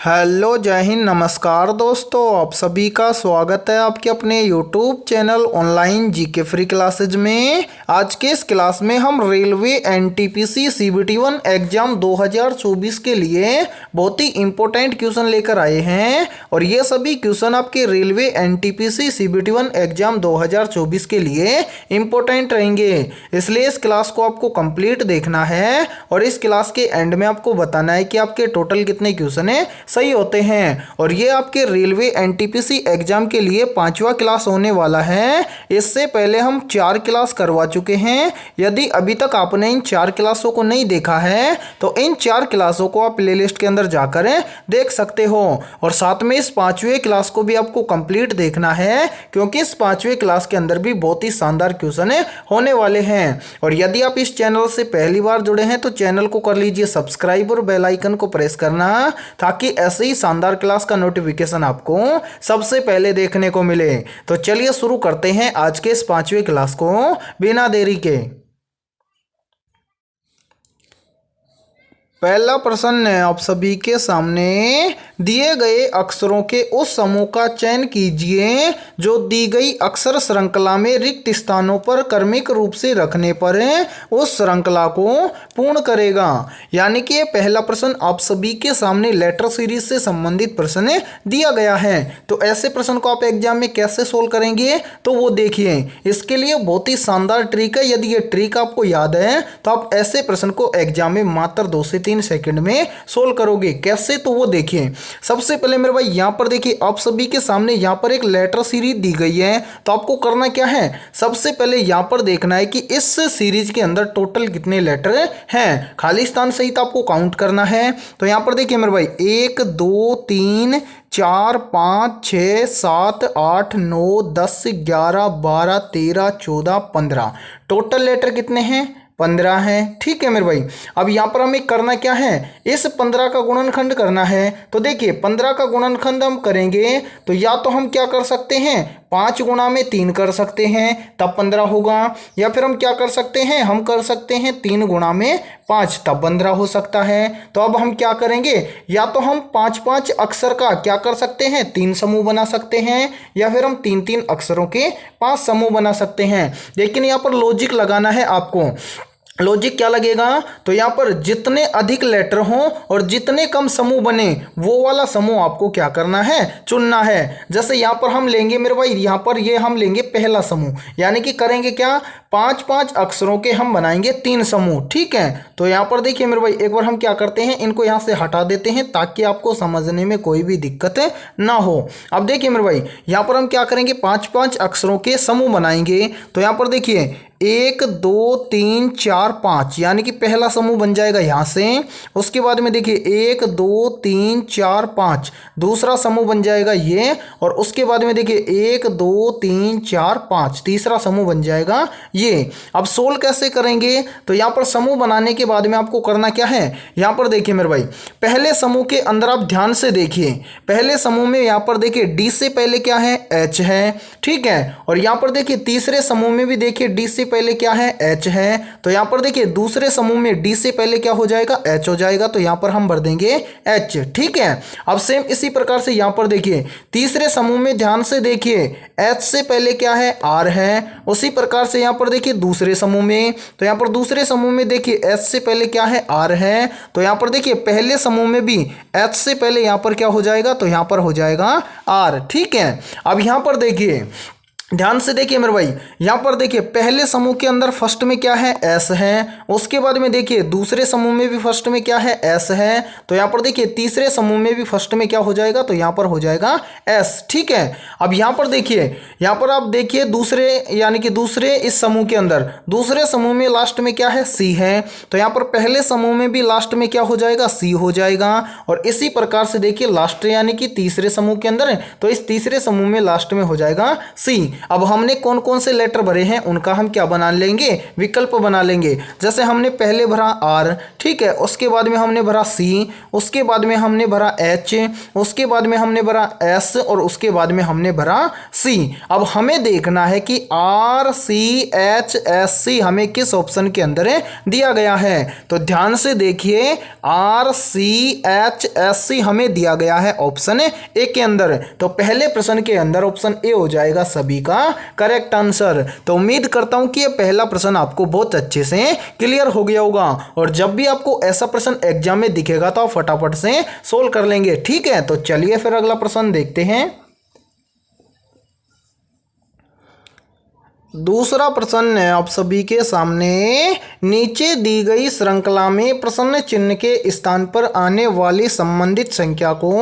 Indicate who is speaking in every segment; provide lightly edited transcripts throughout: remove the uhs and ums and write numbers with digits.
Speaker 1: Hello जय हिंद नमस्कार दोस्तों, आप सभी का स्वागत है आपके अपने YouTube channel online GK free classes में। आज के इस क्लास में हम रेलवे एनटीपीसी CBT1 एग्जाम 2024 के लिए बहुत ही इंपॉर्टेंट क्वेश्चन लेकर आए हैं और ये सभी क्वेश्चन आपके रेलवे एनटीपीसी CBT1 एग्जाम 2024 के लिए इंपॉर्टेंट रहेंगे, इसलिए इस क्लास को आपको कंप्लीट देखना है और इस क्लास के एंड में आपको बताना है कि आपके टोटल कितने क्वेश्चन है सही होते हैं। और ये आपके रेलवे एनटीपीसी एग्जाम के लिए 5वां क्लास होने वाला है। इससे पहले हम 4 क्लास करवा चुके हैं। यदि अभी तक आपने इन 4 क्लासों को नहीं देखा है तो इन 4 क्लासों को आप प्लेलिस्ट के अंदर जाकर देख सकते हो और साथ में इस 5वें क्लास को भी आपको कंप्लीट देखना है, क्योंकि इस 5वें क्लास के अंदर भी बहुत ही शानदार क्वेश्चन होने वाले हैं। और यदि आप इस चैनल से पहली बार जुड़े हैं तो चैनल को कर लीजिए सब्सक्राइब और बेल आइकन को प्रेस करना, ताकि ऐसे ही शानदार क्लास का नोटिफिकेशन आपको सबसे पहले देखने को मिले। तो चलिए शुरू करते हैं आज के इस 5वें क्लास को बिना देरी के। पहला प्रश्न है आप सभी के सामने, दिए गए अक्षरों के उस समूह का चयन कीजिए जो दी गई अक्षर श्रृंखला में रिक्त स्थानों पर क्रमिक रूप से रखने पर उस श्रृंखला को पूर्ण करेगा। यानी कि ये पहला प्रश्न आप सभी के सामने लेटर सीरीज से संबंधित प्रश्न दिया गया है। तो ऐसे प्रश्न को आप एग्जाम में कैसे सोल्व करेंगे तो वो देखिए। इसके लिए बहुत ही शानदार ट्रिक है। यदि ये ट्रिक आपको याद है तो आप ऐसे प्रश्न को एग्जाम में मात्र 2 से 3 सेकंड में सोल्व करोगे। कैसे तो वो देखिए। सबसे पहले मेरे भाई यहां पर देखिए, आप सभी के सामने यहां पर एक लेटर सीरीज दी गई है। तो आपको करना क्या है, सबसे पहले यहां पर देखना है कि इस सीरीज के अंदर टोटल कितने लेटर हैं। खाली स्थान सहित आपको काउंट करना है। तो यहां पर देखिए मेरे भाई 1 2 3 4 5 6 7 8 9 10 11 12 13 14 15 टोटल लेटर कितने हैं, 15 है। ठीक है मेरे भाई। अब यहाँ पर हमें करना क्या है, इस 15 का गुणनखंड करना है। तो देखिए 15 का गुणनखंड हम करेंगे तो या तो हम क्या कर सकते हैं, 5 गुणा में 3 कर सकते हैं तब 15 होगा, या फिर हम क्या कर सकते हैं, हम कर सकते हैं 3 गुणा में 5 तब 15 हो सकता है। तो अब हम क्या करेंगे, या तो हम 5-5 अक्षर का क्या कर सकते हैं, 3 समूह बना सकते हैं, या फिर हम 3-3 अक्षरों के 5 समूह बना सकते हैं। लेकिन यहाँ पर लॉजिक लगाना है आपको। लॉजिक क्या लगेगा, तो यहाँ पर जितने अधिक लेटर हों और जितने कम समूह बने वो वाला समूह आपको क्या करना है, चुनना है। जैसे यहाँ पर हम लेंगे मेरे भाई, यहाँ पर ये हम लेंगे पहला समूह, यानी कि करेंगे क्या, 5-5 अक्षरों के हम बनाएंगे 3 समूह। ठीक है। तो यहाँ पर देखिए मेरे भाई एक बार हम क्या करते हैं, इनको यहाँ से हटा देते हैं ताकि आपको समझने में कोई भी दिक्कत ना हो। अब देखिए मेरे भाई यहाँ पर हम क्या करेंगे, 5-5 अक्षरों के समूह बनाएंगे। तो यहाँ पर देखिए 1 2 3 4 5 यानी कि पहला समूह बन जाएगा यहाँ से। उसके बाद में देखिए 1 2 3 4 5 दूसरा समूह बन जाएगा ये, और उसके बाद में देखिए 1 2 3 4 5 तीसरा समूह बन जाएगा ये। अब सोल्व कैसे करेंगे, तो यहाँ पर समूह बनाने के बाद में आपको करना क्या है, यहाँ पर देखिए मेरे भाई पहले समूह के अंदर आप ध्यान से देखिए, पहले समूह में यहाँ पर देखिए डी से पहले क्या है, एच है। ठीक है। और यहाँ पर देखिए तीसरे समूह में भी देखिए डी से पहले क्या है, एच है। तो यहाँ पर देखिए दूसरे समूह में डी से पहले क्या हो जाएगा, एच हो जाएगा। तो यहाँ पर हम भर देंगे एच। ठीक है। अब सेम इसी प्रकार से यहाँ पर देखिए तीसरे समूह में ध्यान से देखिए एच से पहले क्या है, आर है। उसी प्रकार से यहाँ पर देखिए दूसरे समूह में, तो यहाँ पर दूसरे समूह में देखिए एच से पहले क्या है, आर है। तो यहाँ पर देखिए पहले समूह में भी एच से पहले यहाँ पर क्या हो जाएगा, तो यहाँ पर हो जाएगा आर। ठीक है। अब यहाँ पर देखिए ध्यान से देखिए मेरे भाई, यहाँ पर देखिए पहले समूह के अंदर फर्स्ट में क्या है, एस है। उसके बाद में देखिए दूसरे समूह में भी फर्स्ट में क्या है, एस है। तो यहाँ पर देखिए तीसरे समूह में भी फर्स्ट में क्या हो जाएगा, तो यहाँ पर हो जाएगा एस। ठीक है। अब यहाँ पर देखिए, यहाँ पर आप देखिए दूसरे यानी कि दूसरे इस समूह के अंदर दूसरे समूह में लास्ट में क्या है, सी है। तो यहाँ पर पहले समूह में भी लास्ट में क्या हो जाएगा, सी हो जाएगा। और इसी प्रकार से देखिए लास्ट यानी कि तीसरे समूह के अंदर है तो इस तीसरे समूह में लास्ट में हो जाएगा सी। अब हमने कौन कौन से लेटर भरे हैं उनका हम क्या बना लेंगे, विकल्प बना लेंगे। जैसे हमने पहले भरा आर, ठीक है, उसके बाद में हमने भरा सी, उसके बाद में हमने भरा एच, उसके बाद में हमने भरा एस और उसके बाद में हमने भरा सी। अब हमें देखना है कि R C H S C हमें किस ऑप्शन के अंदर दिया गया है। तो ध्यान से देखिए, R C H S C हमें दिया गया है ऑप्शन ए के अंदर। तो पहले प्रश्न के अंदर ऑप्शन ए हो जाएगा सभी का करेक्ट आंसर। तो उम्मीद करता हूं कि यह पहला प्रश्न आपको बहुत अच्छे से क्लियर हो गया होगा, और जब भी आपको ऐसा प्रश्न एग्जाम में दिखेगा तो आप फटाफट से सोल्व कर लेंगे। ठीक है, तो चलिए फिर अगला प्रश्न देखते हैं। दूसरा प्रश्न है आप सभी के सामने, नीचे दी गई श्रृंखला में प्रश्न चिन्ह के स्थान पर आने वाली संबंधित संख्या को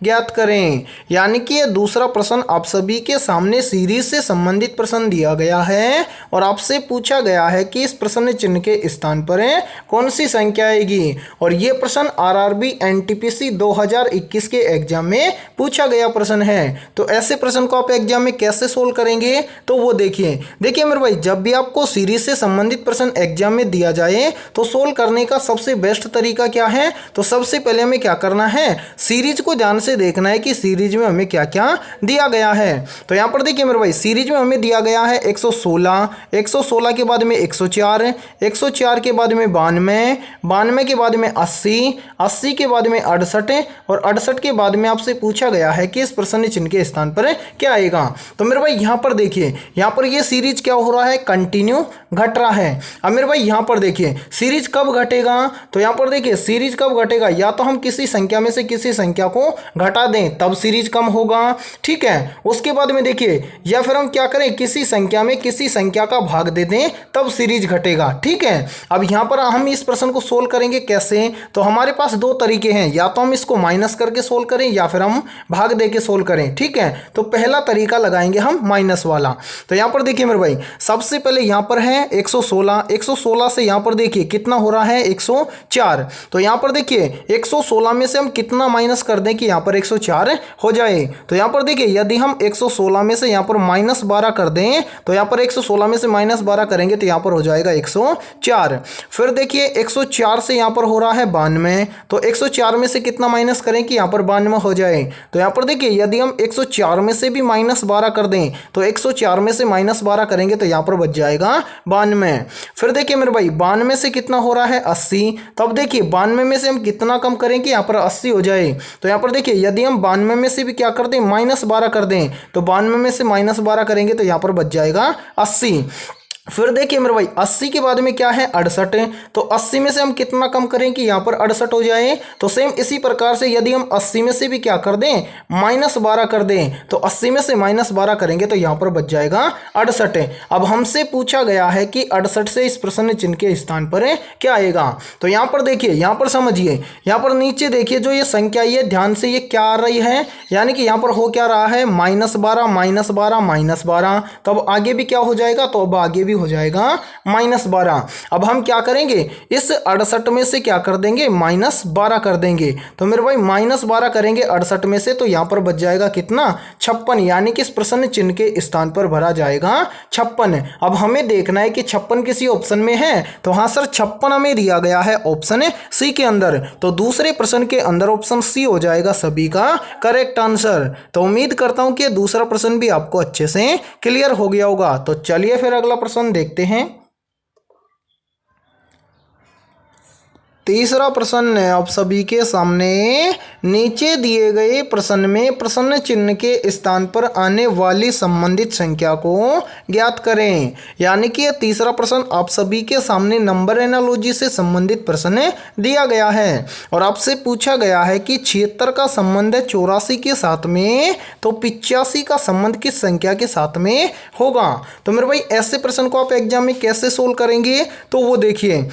Speaker 1: ज्ञात करें। यानी कि यह दूसरा प्रश्न आप सभी के सामने सीरीज से संबंधित प्रश्न दिया गया है और आपसे पूछा गया है कि इस प्रश्न चिन्ह के स्थान पर कौन सी संख्या आएगी। और यह प्रश्न आरआरबी एनटीपीसी 2021 के एग्जाम में पूछा गया प्रश्न है। तो ऐसे प्रश्न को आप एग्जाम में कैसे सोल्व करेंगे, तो वो देखिए मेरे भाई, जब भी आपको सीरीज से संबंधित प्रश्न एग्जाम में दिया जाए तो सोल्व करने का सबसे बेस्ट तरीका क्या है। तो सबसे पहले हमें क्या करना है, सीरीज को ध्यान से देखना है कि सीरीज में हमें क्या क्या दिया गया है। तो यहाँ पर देखिए मेरे भाई, सीरीज में हमें दिया गया है 116, 116 के बाद में 104, 104 के बाद में 92, 92 के बाद में 80, 80 के बाद में 68 और 68 के बाद में आपसे पूछा गया है कि इस प्रश्न चिन्ह के स्थान पर क्या आएगा। तो मेरे भाई यहाँ पर देखिए, यहाँ पर ये सीरीज क्या हो रहा है, कंटिन्यू घट रहा है। अब मेरे भाई यहाँ पर देखिए, सीरीज कब घटेगा, तो यहाँ पर देखिए सीरीज कब घटेगा, या तो हम किसी संख्या में से किसी संख्या को घटा दें तब सीरीज कम होगा। ठीक है, उसके बाद में देखिए, या फिर हम क्या करें, किसी संख्या में किसी संख्या का भाग दे दें तब सीरीज घटेगा। ठीक है, अब यहाँ पर हम इस प्रश्न को सोल्व करेंगे कैसे, तो हमारे पास दो तरीके हैं, या तो हम इसको माइनस करके सोल्व करें या फिर हम भाग दे के सोल्व करें। ठीक है, तो पहला तरीका लगाएंगे हम माइनस वाला। तो यहाँ पर देखिए मेरे भाई, सबसे पहले यहाँ पर है 116, 116 से यहाँ पर देखिए कितना हो रहा है 104। तो यहाँ पर देखिए 116 में से हम कितना माइनस कर दें कि यहाँ पर 104 हो जाए। तो यहाँ पर देखिए, यदि हम 116 में से यहाँ पर -12 कर दें तो यहाँ पर 116 में से -12 करेंगे तो यहाँ पर हो जाएगा 104। फिर देखिए 104 से यहाँ पर हो रहा है 92, तो 104 में से कितना माइनस करें कि यहाँ पर 92 हो जाए। तो यहाँ पर देखिए, यदि हम 104 में से भी -12 कर दें तो 104 में से -12 करेंगे तो यहाँ पर बच जाएगा 92। फिर देखिए मेरे भाई, 92 से कितना हो रहा है 80, तो अब देखिए 92 में से हम कितना कम करें कि यहाँ पर 80 हो जाए। तो यहाँ पर देखिए, यदि हम 92 में से भी क्या कर दें, -12 कर दें, तो 92 में से -12 करेंगे तो यहाँ पर बच जाएगा 80। फिर देखिए मेरे भाई, 80 के बाद में क्या है 68, तो 80 में से हम कितना कम करें कि यहाँ पर 68 हो जाए। तो सेम इसी प्रकार से यदि हम 80 में से भी क्या कर दें, -12 कर दें, तो 80 में से -12 करेंगे तो यहाँ पर बच जाएगा 68। अब हमसे पूछा गया है कि 68 से इस प्रश्न चिन्ह के स्थान पर क्या आएगा। तो यहाँ पर देखिए, यहाँ पर समझिए, यहाँ पर नीचे देखिए जो ये संख्या, ये ध्यान से ये क्या आ रही है, यानी कि यहाँ पर हो क्या रहा है, -12, -12, -12। तो अब आगे भी क्या हो जाएगा, तो अब आगे भी हो जाएगा -12। अब हम क्या करेंगे, इस 68 में से क्या कर देंगे, -12 कर देंगे। तो मेरे भाई -12 करेंगे 68 में से, तो यहाँ पर बच जाएगा कितना, 56। यानी कि इस प्रश्न चिन्ह के स्थान पर भरा जाएगा 56। अब हमें देखना है कि 56 किसी ऑप्शन में है, तो हाँ सर 56 हमें दिया गया है ऑप्शन सी के अंदर। तो दूसरे प्रश्न के अंदर ऑप्शन सी हो जाएगा सभी का करेक्ट आंसर। तो उम्मीद करता हूं कि दूसरा प्रश्न भी आपको अच्छे से क्लियर हो गया होगा। तो चलिए फिर अगला प्रश्न देखते हैं। तीसरा प्रश्न है आप सभी के सामने, नीचे दिए गए प्रश्न में प्रश्न चिन्ह के स्थान पर आने वाली संबंधित संख्या को ज्ञात करें। यानी कि यह तीसरा प्रश्न आप सभी के सामने नंबर एनालॉजी से संबंधित प्रश्न दिया गया है और आपसे पूछा गया है कि 76 का संबंध है 84 के साथ में, तो 85 का संबंध किस संख्या के साथ में होगा। तो मेरे भाई ऐसे प्रश्न को आप एग्जाम में कैसे सोल्व करेंगे, तो वो देखिए,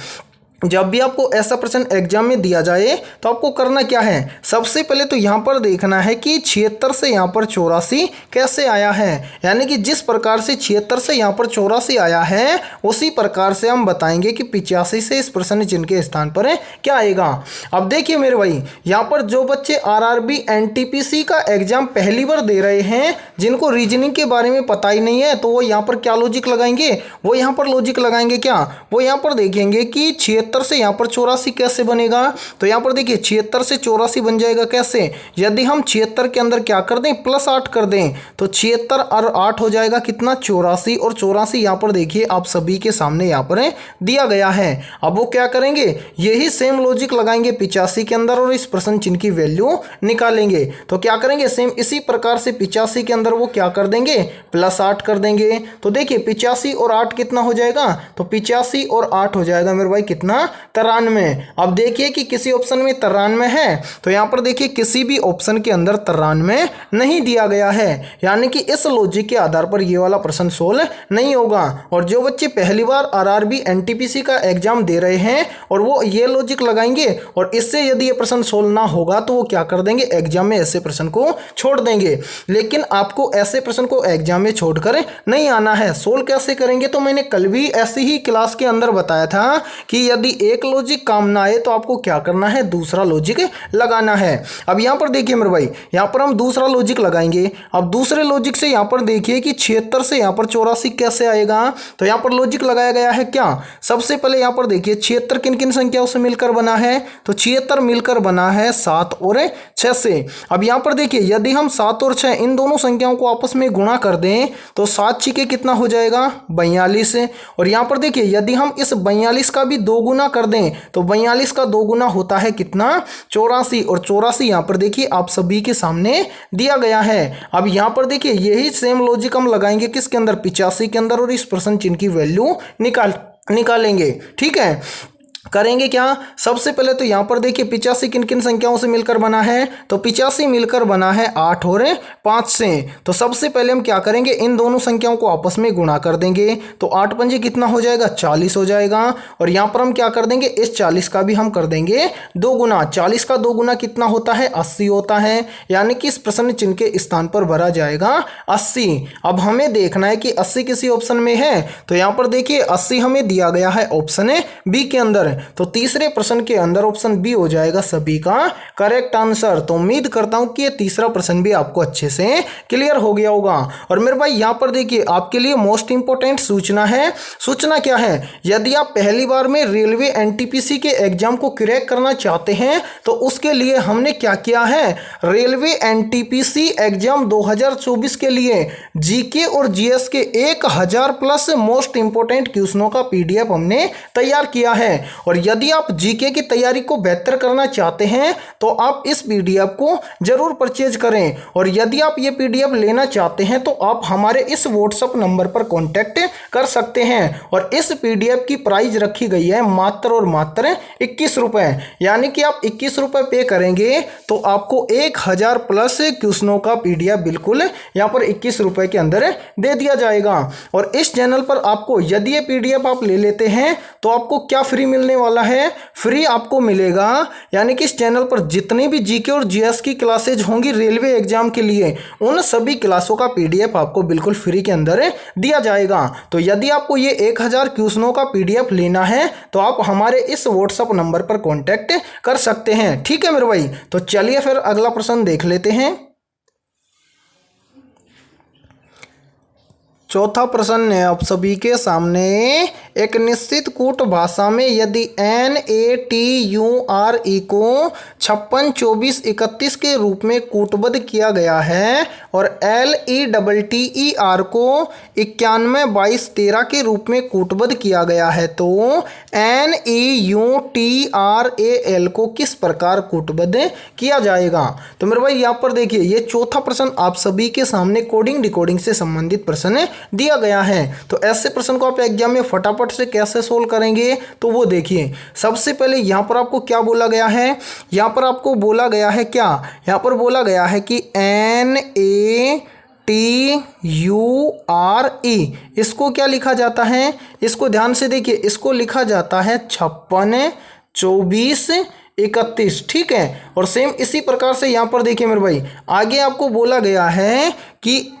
Speaker 1: जब भी आपको ऐसा प्रश्न एग्जाम में दिया जाए तो आपको करना क्या है, सबसे पहले तो यहाँ पर देखना है कि 76 से यहाँ पर 84 कैसे आया है। यानी कि जिस प्रकार से 76 से यहाँ पर 84 आया है उसी प्रकार से हम बताएंगे कि 85 से इस प्रश्न चिन्ह के स्थान पर क्या आएगा। अब देखिए मेरे भाई, यहाँ पर जो बच्चे आरआरबी एनटीपीसी का एग्जाम पहली बार दे रहे हैं, जिनको रीजनिंग के बारे में पता ही नहीं है, तो वो यहाँ पर क्या लॉजिक लगाएंगे, वो यहाँ पर लॉजिक लगाएंगे क्या, वो यहाँ पर देखेंगे कि 76 से यहाँ पर 84 कैसे बनेगा। तो यहाँ पर देखिए 76 से 84 बन जाएगा कैसे, यदि हम 76 के अंदर क्या कर दें, +8 कर दें, तो 76 और 8 हो जाएगा कितना, 84। और 84 यहाँ पर देखिए आप सभी के सामने यहाँ पर दिया गया है। अब वो क्या करेंगे, यही सेम लॉजिक लगाएंगे 85 के अंदर और इस प्रश्न चिन्ह की वैल्यू निकालेंगे। तो क्या करेंगे, सेम इसी प्रकार से 85 के अंदर वो क्या कर देंगे, +8 कर देंगे। तो देखिए 85 और 8 कितना हो जाएगा, तो 85 और 8 हो जाएगा मेरे भाई कितना, 93। अब देखिए कि किसी ऑप्शन में 93 है, तो यहाँ पर देखिए किसी भी ऑप्शन के अंदर 93 नहीं दिया गया है, यानी कि इस लॉजिक के आधार पर ये वाला प्रश्न सोल्व नहीं होगा। और जो बच्चे पहली बार आरआरबी एनटीपीसी का एग्जाम दे रहे हैं और वो ये लॉजिक लगाएंगे और इससे यदि ये प्रश्न सोल्व ना होगा तो वो क्या कर देंगे, एग्जाम में ऐसे प्रश्न को छोड़ देंगे। लेकिन आपको ऐसे प्रश्न को एग्जाम में छोड़कर नहीं आना है। सोल्व कैसे करेंगे, तो मैंने कल भी ऐसी ही क्लास के अंदर बताया था कि यदि एक लॉजिक काम ना आए तो आपको क्या करना है, दूसरा लॉजिक लगाना है। अब यहाँ पर देखिए मेरे भाई, यहाँ पर हम दूसरा लॉजिक लगाएंगे। अब दूसरे लॉजिक से यहाँ पर देखिए कि 76 से यहाँ पर 84 कैसे आएगा। तो यहाँ पर लॉजिक लगाया गया है क्या, सबसे पहले यहाँ पर देखिए 76 किन किन संख्याओं से मिलकर बना है, तो 76 मिलकर बना है 7 और 6 से। अब यहाँ पर देखिए यदि हम 7 और 6 इन दोनों संख्याओं को आपस में गुणा कर दें तो 7 छिके कितना हो जाएगा, 42। और यहाँ पर देखिए यदि हम इस 42 का भी 2 गुना कर दें तो 42 का 2 गुना होता है कितना, 84। और 84 यहाँ पर देखिए आप सभी के सामने दिया गया है। अब यहाँ पर देखिए यही सेम लॉजिक हम लगाएंगे किसके अंदर, 85 के अंदर, और इस प्रश्न चिन्ह की वैल्यू निकालेंगे। ठीक है, करेंगे क्या, सबसे पहले तो यहाँ पर देखिए 85 किन किन संख्याओं से मिलकर बना है, तो 85 मिलकर बना है 8 और 5 से। तो सबसे पहले हम क्या करेंगे, इन दोनों संख्याओं को आपस में गुणा कर देंगे, तो 8 पंजे कितना हो जाएगा, 40 हो जाएगा। और यहाँ पर हम क्या कर देंगे, इस 40 का भी हम कर देंगे 2 गुना। 40 का 2 गुना कितना होता है, 80 होता है, यानी कि इस प्रश्न चिन्ह के स्थान पर भरा जाएगा 80। अब हमें देखना है कि 80 किसी ऑप्शन में है, तो यहाँ पर देखिए 80 हमें दिया गया है ऑप्शन बी के अंदर। तो तीसरे प्रश्न के अंदर ऑप्शन बी हो जाएगा सभी का करेक्ट आंसर। तो उम्मीद करता हूं कि ये तीसरा प्रश्न भी आपको अच्छे से क्लियर हो गया होगा। और मेरे भाई यहाँ पर देखिए आपके लिए मोस्ट इंपोर्टेंट सूचना है। सूचना क्या है, यदि आप पहली बार में रेलवे एनटीपीसी के एग्जाम को क्रैक करना चाहते हैं तो उसके लिए हमने क्या किया है, रेलवे एनटीपीसी एग्जाम 2024 के लिए जीके और जीएस के 1000+ मोस्ट इंपोर्टेंट क्वेश्चनों का पीडीएफ हमने तैयार किया है। और यदि आप जीके की तैयारी को बेहतर करना चाहते हैं तो आप इस पीडीएफ को जरूर परचेज करें। और यदि आप ये पीडीएफ लेना चाहते हैं तो आप हमारे इस व्हाट्सएप नंबर पर कांटेक्ट कर सकते हैं। और इस पीडीएफ की प्राइस रखी गई है मात्र और मात्र 21 रुपए, यानी कि आप 21 रुपए पे करेंगे तो आपको 1000+ क्वेश्चनों का पीडीएफ बिल्कुल यहाँ पर 21 रुपए के अंदर दे दिया जाएगा। और इस चैनल पर आपको यदि ये पीडीएफ आप ले लेते हैं तो आपको क्या फ्री मिलने वाला है, फ्री आपको मिलेगा, यानी कि इस चैनल पर जितनी भी जीके और जीएस की क्लासेज होंगी रेलवे एग्जाम के लिए उन सभी क्लासों का पीडीएफ आपको बिल्कुल फ्री के अंदर दिया जाएगा। तो यदि आपको ये 1000 क्वेश्चनों का पीडीएफ लेना है तो आप हमारे इस व्हाट्सएप नंबर पर कांटेक्ट कर सकते हैं। ठीक है मेरे भाई, तो चलिए फिर अगला प्रश्न देख लेते हैं। चौथा प्रश्न है आप सभी के सामने, एक निश्चित कूट भाषा में यदि NATURE को 56, 24, 31 के रूप में कूटबद्ध किया गया है और LETTER को 91, 22, 13 के रूप में कूटबद्ध किया गया है तो NEUTRAL को किस प्रकार कूटबद्ध किया जाएगा। तो मेरे भाई यहाँ पर देखिए ये चौथा प्रश्न आप सभी के सामने कोडिंग डिकोडिंग से संबंधित प्रश्न दिया गया है। तो ऐसे प्रश्न को आप एग्जाम में फटाफट से कैसे सोल्व करेंगे, तो वो देखिए सबसे पहले यहाँ पर आपको क्या बोला गया है, यहाँ पर आपको बोला गया है क्या, यहाँ पर बोला गया है कि TURE, इसको क्या लिखा जाता है, इसको ध्यान से देखिए, इसको लिखा जाता है 56 24 31, ठीक है। और सेम इसी प्रकार से यहाँ पर देखिए मेरे भाई, आगे आपको बोला गया है कि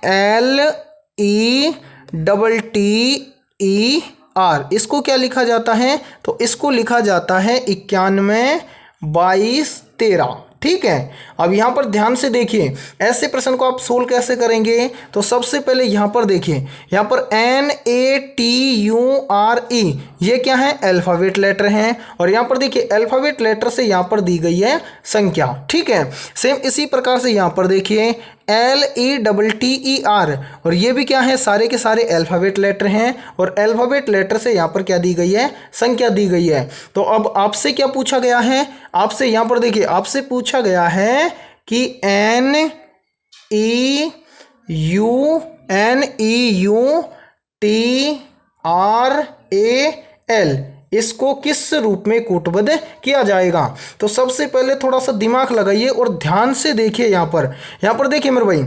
Speaker 1: LETTER, इसको क्या लिखा जाता है, तो इसको लिखा जाता है 91 22 13, ठीक है। अब यहाँ पर ध्यान से देखिए, ऐसे प्रश्न को आप सोल्व कैसे करेंगे, तो सबसे पहले यहाँ पर देखिए, यहाँ पर NATURE, ये क्या है, अल्फ़ाबेट लेटर हैं, और यहाँ पर देखिए अल्फ़ाबेट लेटर से यहाँ पर दी गई है संख्या, ठीक है। सेम इसी प्रकार से यहाँ पर देखिए LETTER, और ये भी क्या है, सारे के सारे अल्फ़ाबेट लेटर हैं, और अल्फ़ाबेट लेटर से यहाँ पर क्या दी गई है, संख्या दी गई है। तो अब आपसे क्या पूछा गया है, आपसे यहाँ पर देखिए, आपसे पूछा गया है कि NEUTRAL, इसको किस रूप में कूटबद्ध किया जाएगा। तो सबसे पहले थोड़ा सा दिमाग लगाइए और ध्यान से देखिए, यहाँ पर देखिए मेरे भाई,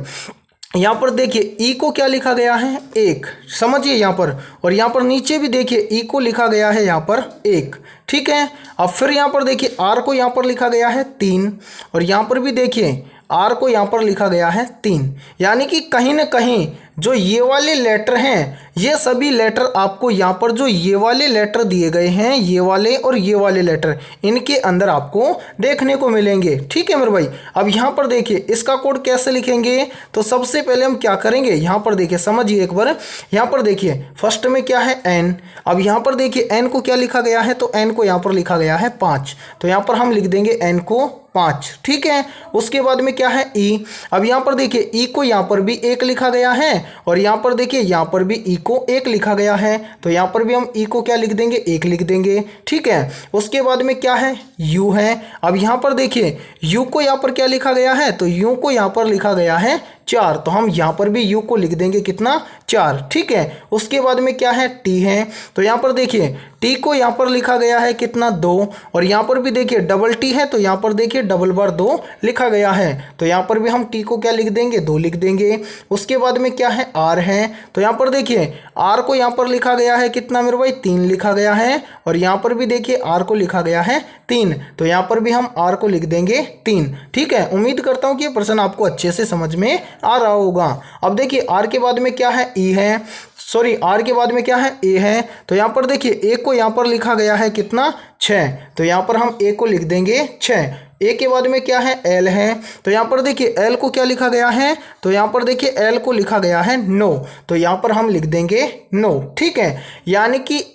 Speaker 1: यहाँ पर देखिए ई को क्या लिखा गया है, 1, समझिए यहाँ पर, और यहाँ पर नीचे भी देखिए ई को लिखा गया है यहाँ पर 1, ठीक है। अब फिर यहाँ पर देखिए आर को यहाँ पर लिखा गया है 3, और यहाँ पर भी देखिए आर को यहाँ पर लिखा गया है 3, यानी कि कहीं ना कहीं जो ये वाले लेटर हैं, ये सभी लेटर आपको यहाँ पर जो ये वाले लेटर दिए गए हैं, ये वाले और ये वाले लेटर, इनके अंदर आपको देखने को मिलेंगे, ठीक है मेरे भाई। अब यहाँ पर देखिए इसका कोड कैसे लिखेंगे, तो सबसे पहले हम क्या करेंगे, यहाँ पर देखिए समझिए एक बार, यहाँ पर देखिए फर्स्ट में क्या है एन, अब यहाँ पर देखिए एन को क्या लिखा गया है, तो एन को यहाँ पर लिखा गया है 5, तो यहाँ पर हम लिख देंगे एन को 5, ठीक है। उसके बाद में क्या है ई, अब यहाँ पर देखिए ई को यहाँ पर भी 1 लिखा गया है, और यहाँ पर देखिए यहाँ पर भी ई को 1 लिखा गया है, तो यहाँ पर भी हम ई को क्या लिख देंगे, 1 लिख देंगे, ठीक है। उसके बाद में क्या है, यू है, अब यहाँ पर देखिए यू को यहाँ पर क्या लिखा गया है, तो यू को यहाँ पर लिखा गया है 4, तो हम यहाँ पर भी यू को लिख देंगे कितना, 4, ठीक है। उसके बाद में क्या है, टी है, तो यहाँ पर देखिए टी को यहाँ पर लिखा गया है कितना, 2, और यहाँ पर भी देखिए डबल टी है, तो यहाँ पर देखिए डबल बार 2 लिखा गया है, तो यहाँ पर भी हम टी को क्या लिख देंगे, 2 लिख देंगे। उसके बाद में क्या है, आर है, तो यहाँ पर देखिए आर को यहाँ पर लिखा गया है कितना मेरे भाई, 3 लिखा गया है, और यहाँ पर भी देखिए आर को लिखा गया है 3, तो यहाँ पर भी हम आर को लिख देंगे 3, ठीक है। उम्मीद करता हूँ कि ये प्रश्न आपको अच्छे से समझ में आ रहा होगा। अब देखिए आर के बाद में क्या है, ई है, सॉरी आर के बाद में क्या है, ए है, तो यहाँ पर देखिए ए को यहाँ पर लिखा गया है कितना, 6, तो यहाँ पर हम ए को लिख देंगे 6। ए के बाद में क्या है, एल है, तो यहाँ पर देखिए एल को क्या लिखा गया है, तो यहाँ पर देखिए एल को लिखा गया है 9, तो यहाँ पर हम लिख देंगे 9, ठीक है। यानी कि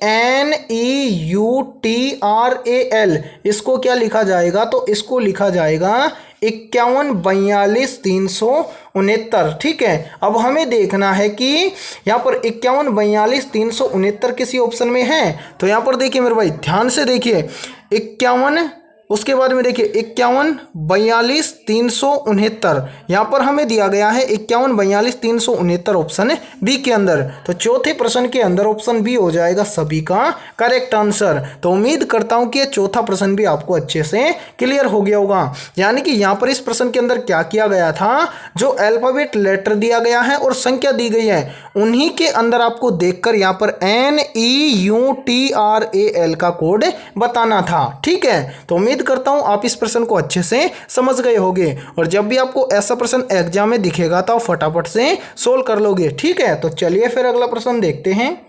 Speaker 1: NEUTRAL, इसको क्या लिखा जाएगा, तो इसको लिखा जाएगा 51 42 369, ठीक है। अब हमें देखना है कि यहाँ पर 51 42 369 किसी ऑप्शन में है, तो यहाँ पर देखिए मेरे भाई ध्यान से देखिए 51, उसके बाद में देखिए 51 42 369, यहाँ पर हमें दिया गया है 51 42 369 ऑप्शन बी के अंदर, तो चौथे प्रश्न के अंदर ऑप्शन बी हो जाएगा सभी का करेक्ट आंसर। तो उम्मीद करता हूँ कि चौथा प्रश्न भी आपको अच्छे से क्लियर हो गया होगा। यानी कि यहाँ पर इस प्रश्न के अंदर क्या किया गया था, जो अल्फाबेट लेटर दिया गया है और संख्या दी गई है, उन्हीं के अंदर आपको देखकर यहाँ पर NEUTRAL का कोड बताना था, ठीक है। तो उम्मीद करता हूं आप इस प्रश्न को अच्छे से समझ गए होंगे, और जब भी आपको ऐसा प्रश्न एग्जाम में दिखेगा तो फटाफट से सोल्व कर लोगे, ठीक है। तो चलिए फिर अगला प्रश्न देखते हैं।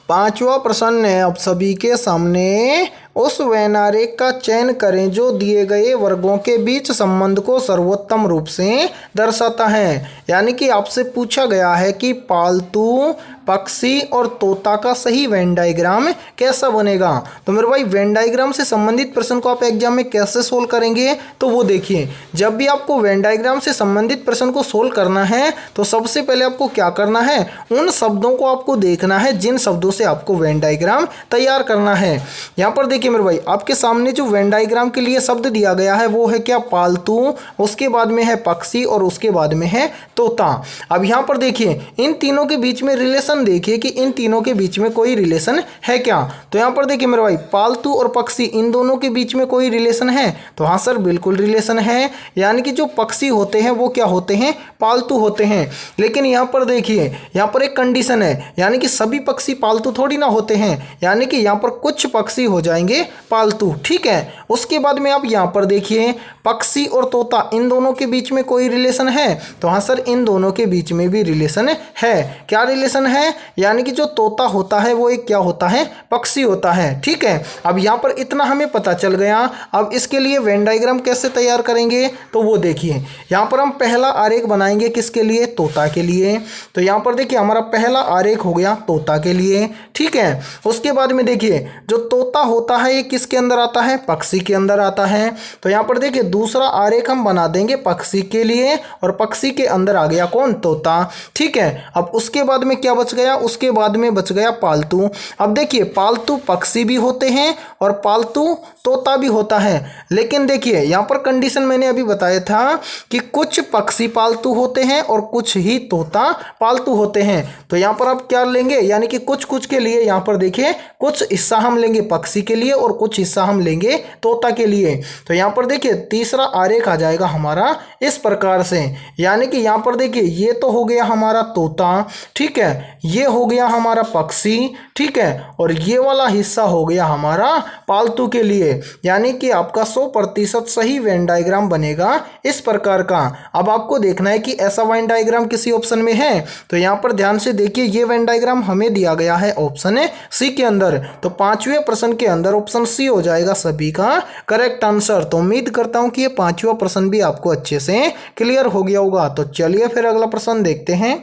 Speaker 1: 5वां प्रश्न है अब सभी के सामने, उस वैनारेख का चयन करें जो दिए गए वर्गों के बीच संबंध को सर्वोत्तम रूप से दर्शाता है। यानी कि आपसे पूछा गया है कि पालतू पक्षी और तोता का सही वेन डायग्राम कैसा बनेगा। तो मेरे भाई वेन डायग्राम से संबंधित प्रश्न को आप एग्जाम में कैसे सोल्व करेंगे, तो वो देखिए, जब भी आपको वेन डायग्राम से संबंधित प्रश्न को सोल्व करना है तो सबसे पहले आपको क्या करना है, उन शब्दों को आपको देखना है जिन शब्दों से आपको वेन डायग्राम तैयार करना है। यहाँ पर देखिए मेरे भाई आपके सामने जो वेन डायग्राम के लिए शब्द दिया गया है वो है क्या, पालतू, उसके बाद में है पक्षी और उसके बाद में है तोता। अब यहाँ पर देखिए इन तीनों के बीच में रिलेशन अपन देखिए कि इन तीनों के बीच में कोई रिलेशन है क्या। तो यहाँ पर देखिए मेरे भाई, पालतू और पक्षी इन दोनों के बीच में कोई रिलेशन है। तो हाँ सर, बिल्कुल रिलेशन है। यानी कि जो पक्षी होते हैं वो क्या होते हैं, पालतू होते हैं। लेकिन यहाँ पर देखिए, यहाँ पर एक कंडीशन है, यानी कि सभी पक्षी पालतू थोड़ी ना होते हैं, यानी कि यहाँ पर कुछ पक्षी हो जाएंगे पालतू। ठीक है, उसके बाद में आप यहाँ पर देखिए, पक्षी और तोता इन दोनों के बीच में कोई रिलेशन है। तो हाँ सर, इन दोनों के बीच में भी रिलेशन है। क्या रिलेशन है, यानी कि जो तोता होता है वो एक क्या होता है, पक्षी होता है। ठीक है, अब यहाँ पर इतना हमें पता चल गया। अब इसके लिए वेन डायग्राम कैसे तैयार करेंगे, तो वो देखिए, यहाँ पर हम पहला आरेख बनाएंगे किसके लिए, तोता के लिए। तो यहाँ पर देखिए हमारा पहला आरेख हो गया तोता के लिए। ठीक है, उसके बाद में देखिए, जो तोता होता है ये किसके अंदर आता है, पक्षी के अंदर आता है। तो यहाँ पर देखिए दूसरा आरेख हम बना देंगे पक्षी के लिए, और पक्षी के अंदर आ गया कौन, तोता। ठीक है, अब उसके बाद में क्या बच गया, उसके बाद में बच गया पालतू। अब देखिए, पालतू पक्षी भी होते हैं और पालतू तोता भी होता है। लेकिन देखिए यहाँ पर कंडीशन मैंने अभी बताया था कि कुछ पक्षी पालतू होते हैं और कुछ ही तोता पालतू होते हैं। तो यहाँ पर आप क्या लेंगे, यानी कि कुछ कुछ के लिए यहाँ पर देखिए, कुछ हिस्सा हम लेंगे पक्षी के लिए और कुछ हिस्सा हम लेंगे तोता के लिए। तो यहाँ पर देखिए तीसरा आरेख आ जाएगा हमारा इस प्रकार से, यानी कि यहाँ पर देखिए ये तो हो गया हमारा तोता। ठीक है, ये हो गया हमारा पक्षी। ठीक है, और ये वाला हिस्सा हो गया हमारा पालतू के लिए। यानी कि आपका 100% सही वेन डायग्राम बनेगा इस प्रकार का। अब आपको देखना है कि ऐसा वेन डायग्राम किसी ऑप्शन में है। तो यहाँ पर ध्यान से देखिए, ये वेन डायग्राम हमें दिया गया है ऑप्शन सी के अंदर। तो 5वें प्रश्न के अंदर ऑप्शन सी हो जाएगा सभी का करेक्ट आंसर। तो उम्मीद करता हूँ कि ये 5वां प्रश्न भी आपको अच्छे से क्लियर हो गया होगा। तो चलिए फिर अगला प्रश्न देखते हैं।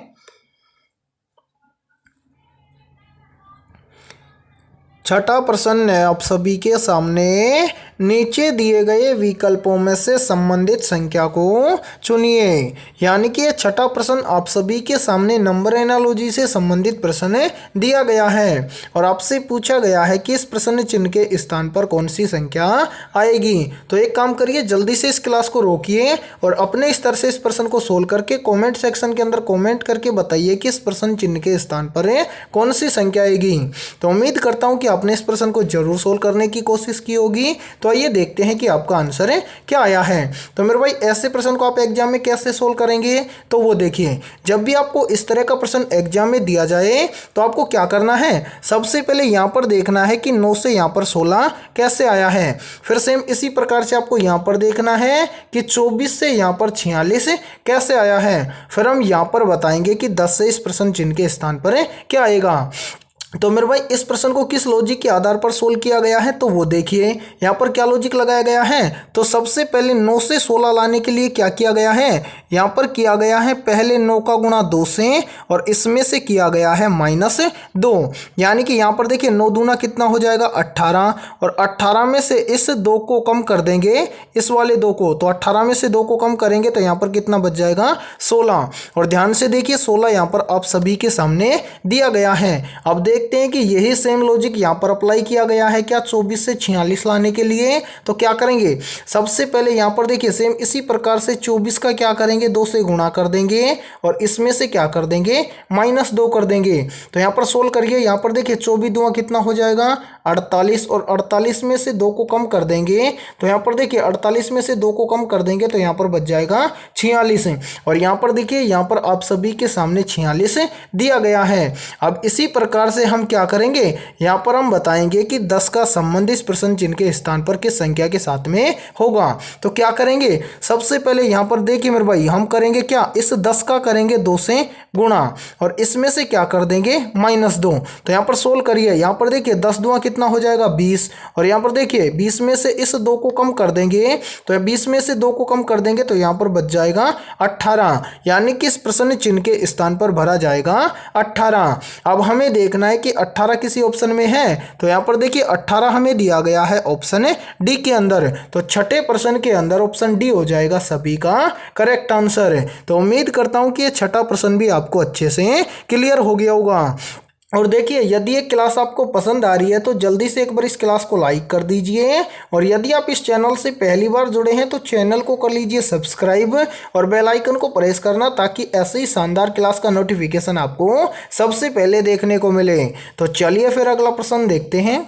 Speaker 1: छठा प्रश्न है आप सभी के सामने, नीचे दिए गए विकल्पों में से संबंधित संख्या को चुनिए। यानी कि ये छठा प्रश्न आप सभी के सामने नंबर एनालॉजी से संबंधित प्रश्न दिया गया है और आपसे पूछा गया है कि इस प्रश्न चिन्ह के स्थान पर कौन सी संख्या आएगी। तो एक काम करिए, जल्दी से इस क्लास को रोकिए और अपने स्तर से इस प्रश्न को सोल्व करके कॉमेंट सेक्शन के अंदर कॉमेंट करके बताइए कि इस प्रश्न चिन्ह के स्थान पर कौन सी संख्या आएगी। तो उम्मीद करता हूँ कि आपने इस प्रश्न को जरूर सोल्व करने की कोशिश की होगी। तो आइए देखते हैं कि आपका आंसर क्या आया है। तो मेरे भाई, ऐसे प्रश्न को आप एग्जाम में कैसे सोल्व करेंगे, तो वो देखिए, जब भी आपको इस तरह का प्रश्न एग्जाम में दिया जाए तो आपको क्या करना है, सबसे पहले यहाँ पर देखना है कि 9 से यहाँ पर 16 कैसे आया है। फिर सेम इसी प्रकार से आपको यहाँ पर देखना है कि 24 से यहाँ पर 46 कैसे आया है। फिर हम यहाँ पर बताएंगे कि 10 से इस प्रश्न चिन्ह के स्थान पर क्या आएगा। तो मेरे भाई, इस प्रश्न को किस लॉजिक के आधार पर सोल्व किया गया है, तो वो देखिए यहाँ पर क्या लॉजिक लगाया गया है। तो सबसे पहले 9 से 16 लाने के लिए क्या किया गया है, यहाँ पर किया गया है पहले 9 का गुणा 2 से और इसमें से किया गया है -2। यानी कि यहाँ पर देखिए 9 दूना कितना हो जाएगा 18, और 18 में से इस 2 को कम कर देंगे, इस वाले 2 को। तो 18 में से 2 को कम करेंगे तो यहाँ पर कितना बच जाएगा 16। और ध्यान से देखिए 16 यहाँ पर आप सभी के सामने दिया गया है। अब देखते हैं कि यही सेम लॉजिक यहाँ पर अप्लाई किया गया है क्या 24 से 46 लाने के लिए। तो क्या करेंगे, सबसे पहले यहाँ पर देखिए सेम इसी प्रकार से 24 का क्या करेंगे 2 से गुणा कर देंगे और इसमें से क्या कर देंगे -2 कर देंगे। तो यहाँ पर सोल्व करिए, यहाँ पर देखिए 24 दूना कितना हो जाएगा 48, और 48 में से 2 को कम कर देंगे तो यहाँ पर देखिए 48 में से 2 को कम कर देंगे तो यहाँ पर बच जाएगा 46। और यहाँ पर देखिए यहाँ पर आप सभी के सामने 46 दिया गया है। अब इसी प्रकार से हम क्या करेंगे, यहाँ पर हम बताएंगे कि 10 का संबंध इस प्रश्न चिन्ह के स्थान पर किस संख्या के साथ में होगा। तो क्या करेंगे, सबसे पहले यहाँ पर देखिए मेरे भाई, हम करेंगे क्या, इस 10 का करेंगे 2 से गुणा और इसमें से क्या कर देंगे -2। तो यहाँ पर सोल्व करिए, यहाँ पर देखिए 10 दूना कितना हो जाएगा 20, और यहाँ पर देखिए 20 में से इस 2 को कम कर देंगे तो 20 में से 2 को कम कर देंगे तो यहाँ पर बच जाएगा 18। यानी कि इस प्रश्न चिन्ह के स्थान पर भरा जाएगा 18। अब हमें देखना है कि 18 किसी ऑप्शन में है। तो यहाँ पर देखिए 18 हमें दिया गया है ऑप्शन डी के अंदर। तो छठे प्रश्न के अंदर ऑप्शन डी हो जाएगा सभी का करेक्ट आंसर। तो उम्मीद करता हूँ कि ये छठा प्रश्न भी आपको अच्छे से क्लियर हो गया होगा। और देखिए, यदि ये क्लास आपको पसंद आ रही है तो जल्दी से एक बार इस क्लास को लाइक कर दीजिए, और यदि आप इस चैनल से पहली बार जुड़े हैं तो चैनल को कर लीजिए सब्सक्राइब और बेल आइकन को प्रेस करना, ताकि ऐसे ही शानदार क्लास का नोटिफिकेशन आपको सबसे पहले देखने को मिले। तो चलिए फिर अगला प्रश्न देखते हैं।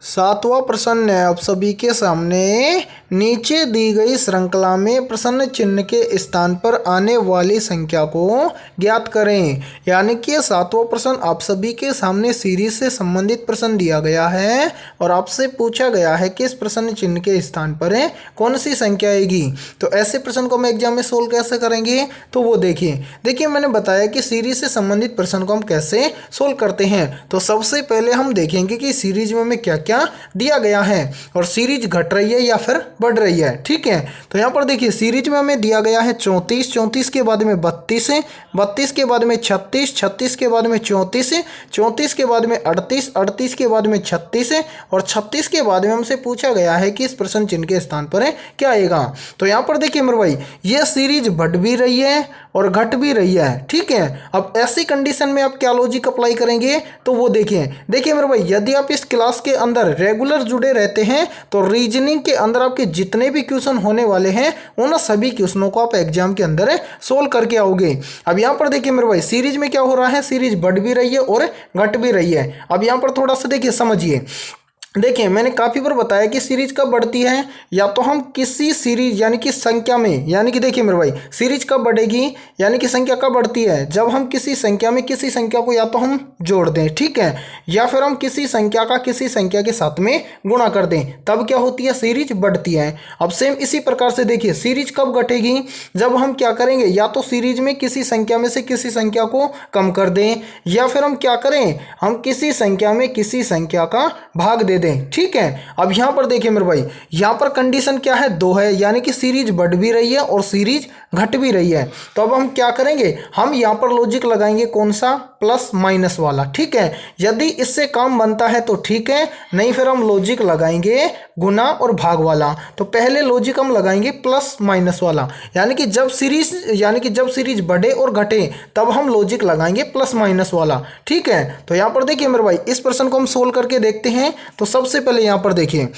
Speaker 1: 7वां प्रश्न है आप सभी के सामने, नीचे दी गई श्रृंखला में प्रश्न चिन्ह के स्थान पर आने वाली संख्या को ज्ञात करें। यानी कि 7वां प्रश्न आप सभी के सामने सीरीज से संबंधित प्रश्न दिया गया है और आपसे पूछा गया है कि इस प्रश्न चिन्ह के स्थान पर कौन सी संख्या आएगी। तो ऐसे प्रश्न को हम एग्जाम में सोल्व कैसे करेंगे, तो वो देखिए मैंने बताया कि सीरीज से संबंधित प्रश्न को हम कैसे सोल्व करते हैं। तो सबसे पहले हम देखेंगे कि सीरीज में हमें क्या क्या दिया गया है और सीरीज घट रही है या फिर बढ़ रही है। ठीक है, तो यहाँ पर देखिए सीरीज में हमें दिया गया है 34, 34 के बाद में 32 है, 32 के बाद में 36, 36 के बाद में 34 है, 34 के बाद में 38, 38 के बाद में 36 है, और 36 के बाद में हमसे पूछा गया है कि इस प्रश्न चिन्ह के स्थान पर क्या आएगा। तो यहाँ पर देखिए मेरे भाई, ये सीरीज बढ़ भी रही है और घट भी रही है। ठीक है, अब ऐसी कंडीशन में आप क्या लॉजिक अप्लाई करेंगे, तो वो देखिए मेरे भाई, यदि आप इस क्लास के अंदर रेगुलर जुड़े रहते हैं तो रीजनिंग के अंदर आपके जितने भी क्वेश्चन होने वाले हैं उन सभी क्वेश्चनों को आप एग्जाम के अंदर सोल्व करके आओगे। अब यहाँ पर देखिए मेरे भाई, सीरीज में क्या हो रहा है, सीरीज बढ़ भी रही है और घट भी रही है। अब यहाँ पर थोड़ा सा देखिए समझिए, देखिए मैंने काफ़ी बार बताया कि सीरीज कब बढ़ती है, या तो हम किसी सीरीज यानी कि संख्या में, यानी कि देखिए मेरे भाई, सीरीज कब बढ़ेगी यानी कि संख्या कब बढ़ती है, जब हम किसी संख्या में किसी संख्या को या तो हम जोड़ दें, ठीक है, या फिर हम किसी संख्या का किसी संख्या के साथ में गुणा कर दें, तब क्या होती है, सीरीज बढ़ती है। अब सेम इसी प्रकार से देखिए सीरीज कब घटेगी, जब हम क्या करेंगे, या तो सीरीज में किसी संख्या में से किसी संख्या को कम कर दें, या फिर हम क्या करें, हम किसी संख्या में किसी संख्या का भाग दे दें। ठीक है, अब यहां पर देखिए मेरे भाई, यहां पर कंडीशन क्या है, 2 है, यानी कि सीरीज बढ़ भी रही है और सीरीज घट भी रही है। तो अब हम क्या करेंगे, हम यहां पर लॉजिक लगाएंगे कौन सा, प्लस माइनस वाला। ठीक है, यदि इससे काम बनता है तो ठीक है, नहीं फिर हम लॉजिक लगाएंगे गुना और भाग वाला। तो पहले लॉजिक हम लगाएंगे प्लस माइनस वाला, यानी कि जब सीरीज बढ़े और घटे तब हम लॉजिक लगाएंगे प्लस माइनस वाला। ठीक है, तो यहां पर देखिए मेरे भाई, इस प्रश्न को हम सोल्व करके देखते हैं। तो सबसे पहले यहां पर देखिए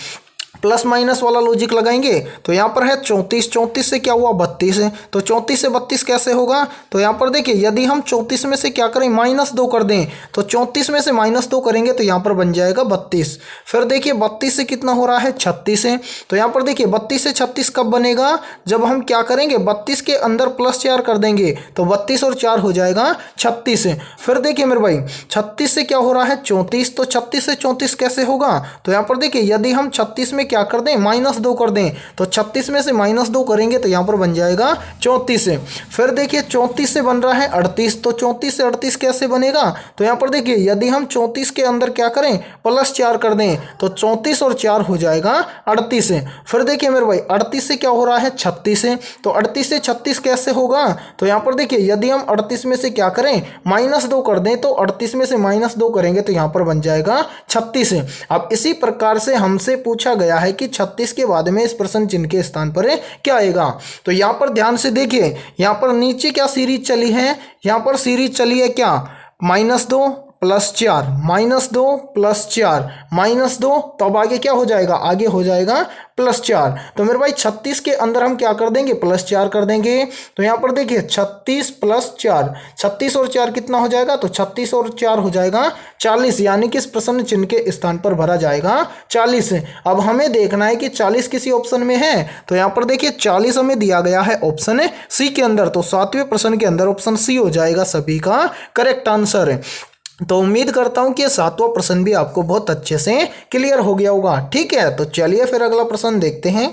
Speaker 1: प्लस माइनस वाला लॉजिक लगाएंगे। तो यहाँ पर है 34, 34 से क्या हुआ, 32 है, तो 34 से 32 कैसे होगा, तो यहाँ पर देखिए यदि हम 34 में से क्या करें, -2 कर दें, तो 34 में से -2 करेंगे तो यहाँ पर बन जाएगा 32। फिर देखिए 32 से कितना हो रहा है, 36 है, तो यहाँ पर देखिए 32 से 36 कब बनेगा, जब हम क्या करेंगे, 32 के अंदर +4 कर देंगे, तो 32 और 4 हो जाएगा 36 है। फिर देखिए मेरे भाई 36 से क्या हो रहा है, 34, तो 36 से 34 कैसे होगा, तो यहाँ पर देखिए यदि हम 36 में क्या कर दें, -2 कर दें, तो 36 में से -2 करेंगे तो यहाँ पर बन जाएगा 34 है। फिर देखिए 34 से बन रहा है 38, तो 34 से 38 कैसे बनेगा, तो यहाँ पर देखिए यदि हम 34 के अंदर क्या करें, +4 कर दें, तो 34 और 4 हो जाएगा 38 है। फिर देखिए मेरे भाई 38 से क्या हो रहा है, 36 है, तो 38 से 36 कैसे होगा, तो यहाँ पर देखिए यदि हम 38 में से क्या करें, -2 कर दें, तो 38 में से -2 करेंगे तो यहाँ पर बन जाएगा 36 है। अब इसी प्रकार से हमसे पूछा गया है कि 36 के बाद में इस प्रश्न चिन्ह के स्थान पर क्या आएगा। तो यहां पर ध्यान से देखिए, यहां पर नीचे क्या सीरीज चली है, यहां पर सीरीज चली है क्या, -2 +4, -2 +4 -2, तो अब आगे क्या हो जाएगा, आगे हो जाएगा +4। तो मेरे भाई 36 के अंदर हम क्या कर देंगे, +4 कर देंगे, तो यहाँ पर देखिए 36 + 4, 36 और 4 कितना हो जाएगा, तो 36 और 4 हो जाएगा 40, यानी कि इस प्रश्न चिन्ह के स्थान पर भरा जाएगा 40। अब हमें देखना है कि 40 किसी ऑप्शन में है, तो यहाँ पर देखिए 40 हमें दिया गया है ऑप्शन सी के अंदर, तो 7वें प्रश्न के अंदर ऑप्शन सी हो जाएगा सभी का करेक्ट आंसर। तो उम्मीद करता हूं कि ये 7वां प्रश्न भी आपको बहुत अच्छे से क्लियर हो गया होगा। ठीक है, तो चलिए फिर अगला प्रश्न देखते हैं।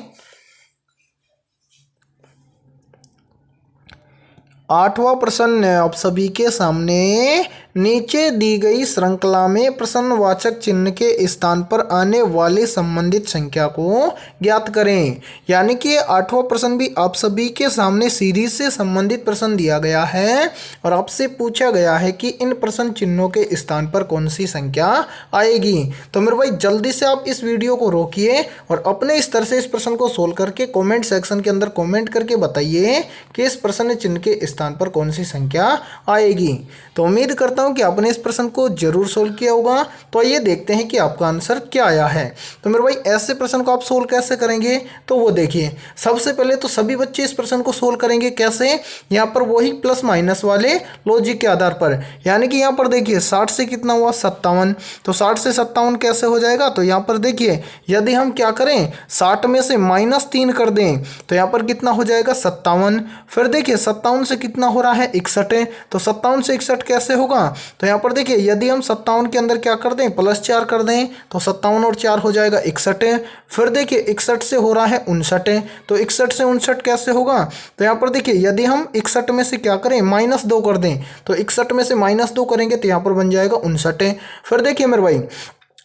Speaker 1: 8वां प्रश्न आप सभी के सामने, नीचे दी गई श्रृंखला में प्रश्नवाचक चिन्ह के स्थान पर आने वाली संबंधित संख्या को ज्ञात करें। यानी कि ये 8वां प्रश्न भी आप सभी के सामने सीरीज से संबंधित प्रश्न दिया गया है और आपसे पूछा गया है कि इन प्रश्न चिन्हों के स्थान पर कौन सी संख्या आएगी। तो मेरे भाई जल्दी से आप इस वीडियो को रोकिए और अपने स्तर से इस प्रश्न को सोल्व करके कमेंट सेक्शन के अंदर कमेंट करके बताइए कि इस प्रश्न चिन्ह के स्थान पर कौन सी संख्या आएगी। तो उम्मीद करता हूं कि आपने इस प्रश्न को जरूर सोल्व किया होगा। तो आइए देखते हैं कि आपका आंसर क्या आया है। तो मेरे भाई ऐसे प्रश्न को आप सोल्व कैसे करेंगे, तो वो देखिए। सबसे पहले तो सभी बच्चे इस प्रश्न को सोल्व करेंगे कैसे, यहाँ पर वही प्लस माइनस वाले लॉजिक के आधार पर। यानी कि यहाँ पर देखिए 60 से कितना हुआ 57, तो 60 से 57 कैसे हो जाएगा। तो यहाँ पर देखिए यदि हम क्या करें 60 में से -3 कर दें तो यहाँ पर कितना हो जाएगा 57। फिर देखिए 57 से कितना हो रहा है 61, तो 57 से 61 कैसे होगा। तो यहाँ पर देखिए यदि हम 57 के अंदर क्या कर दें +4 कर दें तो 57 और 4 हो जाएगा 61। फिर देखिए 61 से हो रहा है 59, तो 61 से 59 कैसे होगा। तो यहाँ पर देखिए यदि हम 61 में से क्या करें -2 कर दें तो 61 में से -2 करेंगे तो यहाँ पर बन जाएगा 59। फिर देखिए मेरे भाई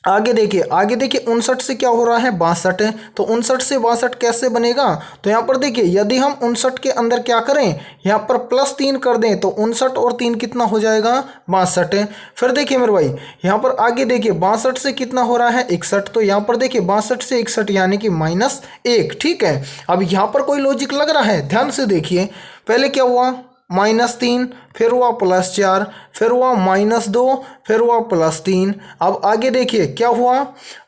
Speaker 1: आगे देखिए 59 से क्या हो रहा है 62, तो 59 से 62 कैसे बनेगा। तो यहाँ पर देखिए यदि हम 59 के अंदर क्या करें यहाँ पर +3 कर दें तो 59 और 3 कितना हो जाएगा 62। फिर देखिए मेरे भाई यहाँ पर आगे देखिए 62 से कितना हो रहा है 61, तो यहाँ पर देखिए 62 से 61 यानी कि -1। ठीक है, अब यहाँ पर कोई लॉजिक लग रहा है, ध्यान से देखिए। पहले क्या हुआ -3, फिर हुआ +4, फिर हुआ -2, फिर हुआ +3। अब आगे देखिए क्या हुआ